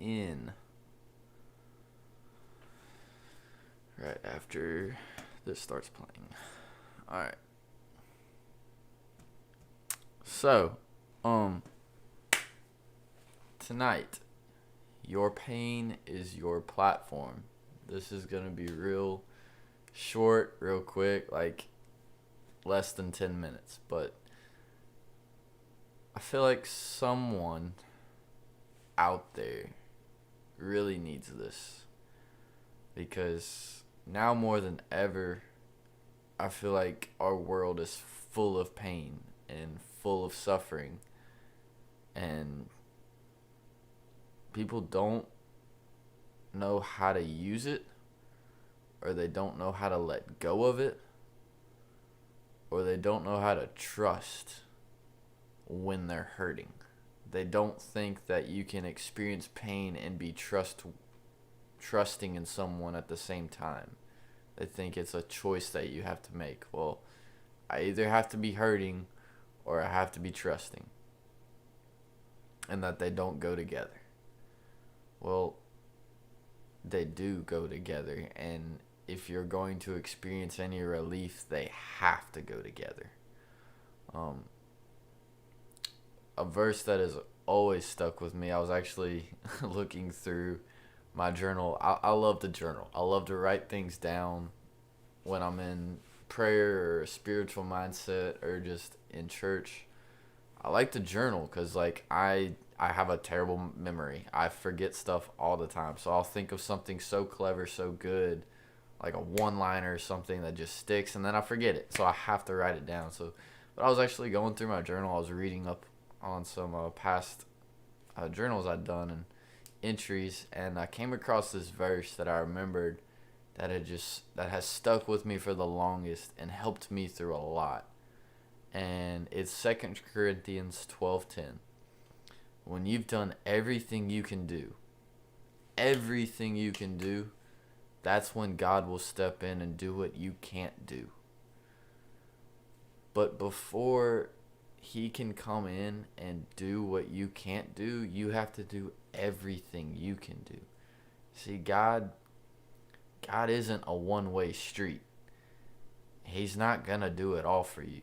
in right after this starts playing. Alright. So, tonight, your pain is your platform. This is going to be real short, real quick, like less than 10 minutes. But I feel like someone out there really needs this. Because now more than ever, I feel like our world is full of pain and full of suffering. And people don't know how to use it, or they don't know how to let go of it, or they don't know how to trust when they're hurting. They don't think that you can experience pain and be trusting in someone at the same time. They think it's a choice that you have to make. Well, I either have to be hurting or I have to be trusting. And that they don't go together. Well, they do go together, and if you're going to experience any relief, they have to go together. A verse that has always stuck with me, I was actually looking through my journal. I love to journal. I love to write things down when I'm in prayer or a spiritual mindset or just in church. I like to journal because like I have a terrible memory. I forget stuff all the time. So I'll think of something so clever, so good, like a one-liner or something that just sticks, and then I forget it. So I have to write it down. So, but I was actually going through my journal. I was reading up on some past journals I'd done and entries, and I came across this verse that I remembered that has stuck with me for the longest and helped me through a lot. And it's 2 Corinthians 12:10. When you've done everything you can do, that's when God will step in and do what you can't do. But before he can come in and do what you can't do, you have to do everything you can do. See, God isn't a one-way street. He's not going to do it all for you.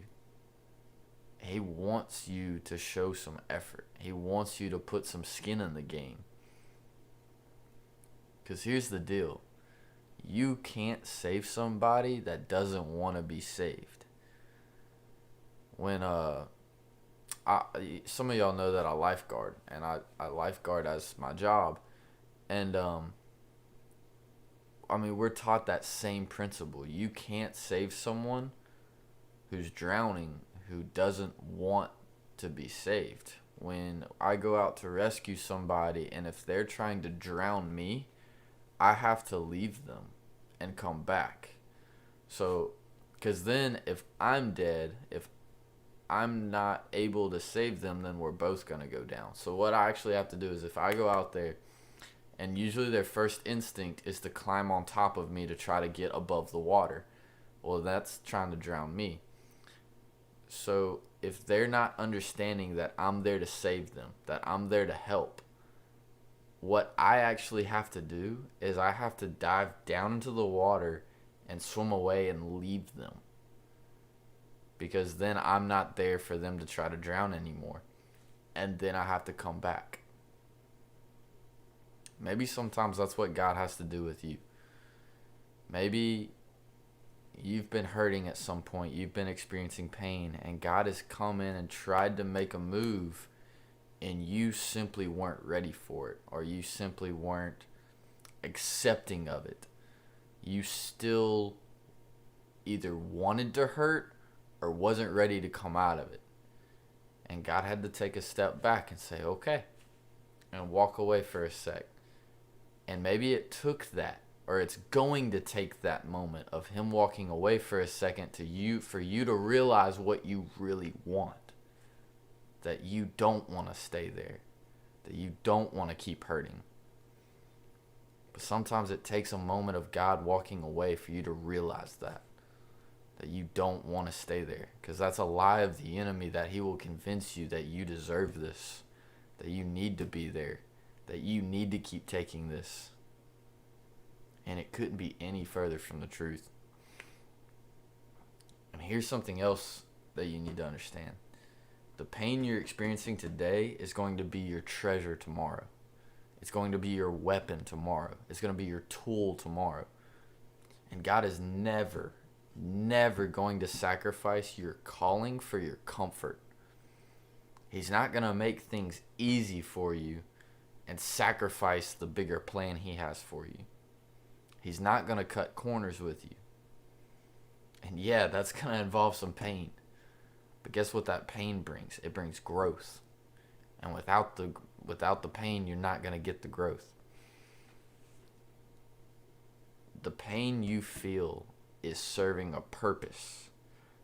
He wants you to show some effort. He wants you to put some skin in the game. Because here's the deal. You can't save somebody that doesn't want to be saved. When some of y'all know that I lifeguard, and I lifeguard as my job, and we're taught that same principle. You can't save someone who's drowning who doesn't want to be saved. When I go out to rescue somebody, and if they're trying to drown me, I have to leave them and come back. So, because then if I'm dead, if I'm not able to save them, then we're both going to go down. So what I actually have to do is if I go out there, and usually their first instinct is to climb on top of me to try to get above the water. Well, that's trying to drown me. So if they're not understanding that I'm there to save them, that I'm there to help, what I actually have to do is I have to dive down into the water and swim away and leave them. Because then I'm not there for them to try to drown anymore. And then I have to come back. Maybe sometimes that's what God has to do with you. Maybe you've been hurting at some point. You've been experiencing pain. And God has come in and tried to make a move. And you simply weren't ready for it. Or you simply weren't accepting of it. You still either wanted to hurt or wasn't ready to come out of it. And God had to take a step back and say, okay, and walk away for a sec. And maybe it took that, or it's going to take that moment of him walking away for a second for you to realize what you really want. That you don't want to stay there. That you don't want to keep hurting. But sometimes it takes a moment of God walking away for you to realize that you don't want to stay there. Because that's a lie of the enemy, that he will convince you that you deserve this, that you need to be there, that you need to keep taking this. And it couldn't be any further from the truth. And here's something else that you need to understand. The pain you're experiencing today is going to be your treasure tomorrow. It's going to be your weapon tomorrow. It's going to be your tool tomorrow. And God is never going to sacrifice your calling for your comfort. He's not going to make things easy for you and sacrifice the bigger plan he has for you. He's not going to cut corners with you. And yeah, that's going to involve some pain. But guess what that pain brings? It brings growth. And without the pain, you're not going to get the growth. The pain you feel is serving a purpose.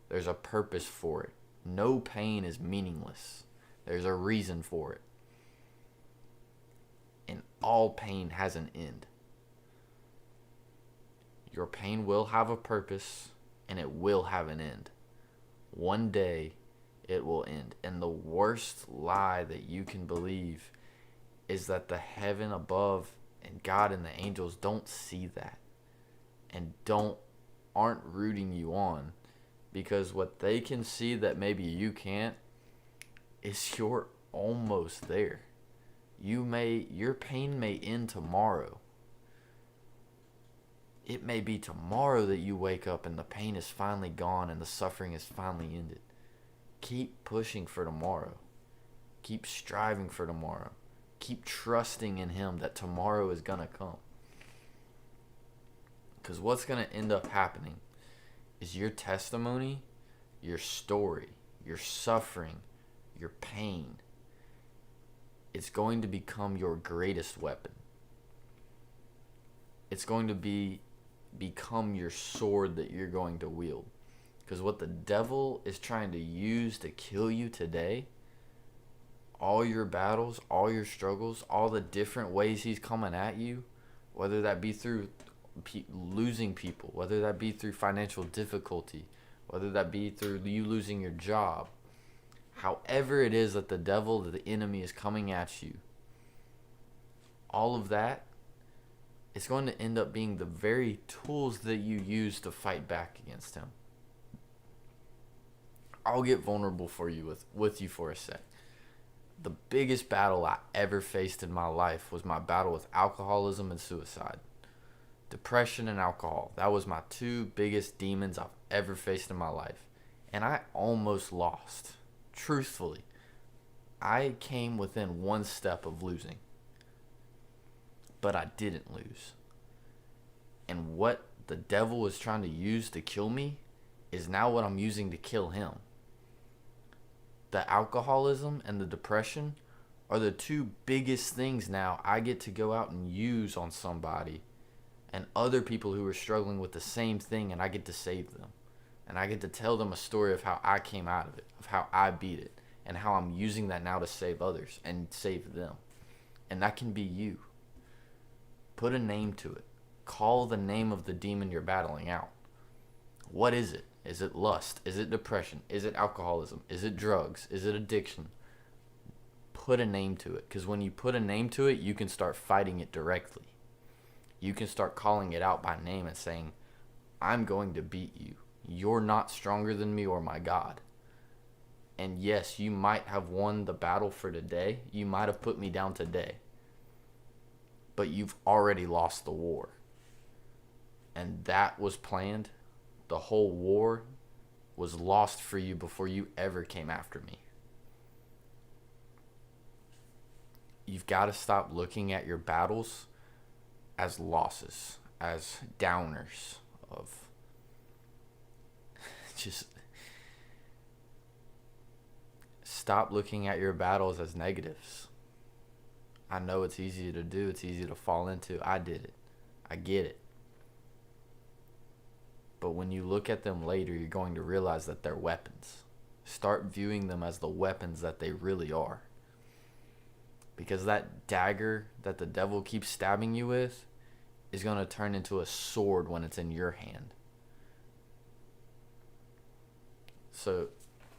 There's a purpose for it. No pain is meaningless. There's a reason for it. And all pain has an end. Your pain will have a purpose, and it will have an end. One day, it will end. And the worst lie that you can believe is that the heaven above and God and the angels don't see that and aren't rooting you on, because what they can see that maybe you can't is you're almost there. Your pain may end tomorrow. It may be tomorrow that you wake up and the pain is finally gone and the suffering is finally ended. Keep pushing for tomorrow. Keep striving for tomorrow. Keep trusting in Him that tomorrow is going to come. Because what's going to end up happening is your testimony, your story, your suffering, your pain, it's going to become your greatest weapon. It's going to become your sword that you're going to wield. Because what the devil is trying to use to kill you today, all your battles, all your struggles, all the different ways he's coming at you, whether that be through losing people, whether that be through financial difficulty, whether that be through you losing your job, however it is that the devil, that the enemy is coming at you, all of that, it's going to end up being the very tools that you use to fight back against him. I'll get vulnerable with you for a sec. The biggest battle I ever faced in my life was my battle with alcoholism and suicide. Depression and alcohol. That was my two biggest demons I've ever faced in my life. And I almost lost. Truthfully, I came within one step of losing. But I didn't lose. And what the devil was trying to use to kill me is now what I'm using to kill him. The alcoholism and the depression are the two biggest things now I get to go out and use on somebody and other people who are struggling with the same thing, and I get to save them. And I get to tell them a story of how I came out of it, of how I beat it, and how I'm using that now to save others and save them. And that can be you. Put a name to it. Call the name of the demon you're battling out. What is it? Is it lust? Is it depression? Is it alcoholism? Is it drugs? Is it addiction? Put a name to it. Because when you put a name to it, you can start fighting it directly. You can start calling it out by name and saying, I'm going to beat you. You're not stronger than me or my God. And yes, you might have won the battle for today. You might have put me down today. But you've already lost the war. And that was planned. The whole war was lost for you before you ever came after me. You've got to stop looking at your battles as losses, as downers of just stop looking at your battles as negatives. I know it's easy to do. It's easy to fall into. I did it. I get it. But when you look at them later, you're going to realize that they're weapons. Start viewing them as the weapons that they really are. Because that dagger that the devil keeps stabbing you with is going to turn into a sword when it's in your hand. So,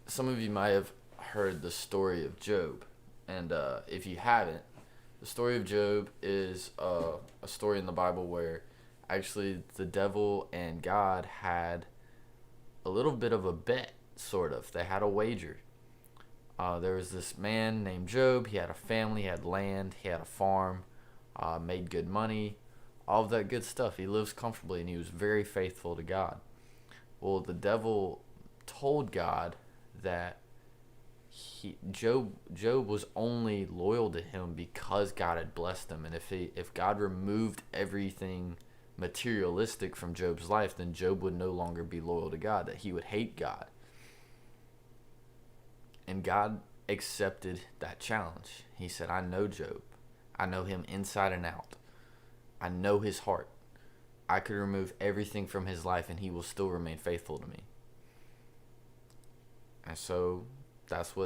some of you might have heard the story of Job. And if you haven't, The story of Job is a story in the Bible where actually the devil and God had a little bit of a bet, sort of. They had a wager. There was this man named Job. He had a family, he had land, he had a farm, made good money, all of that good stuff. He lives comfortably and he was very faithful to God. Well, the devil told God that Job was only loyal to him because God had blessed him, and if God removed everything materialistic from Job's life, then Job would no longer be loyal to God, that he would hate God. And God accepted that challenge. He said, I know Job. I know him inside and out. I know his heart. I could remove everything from his life and he will still remain faithful to me. And so that's what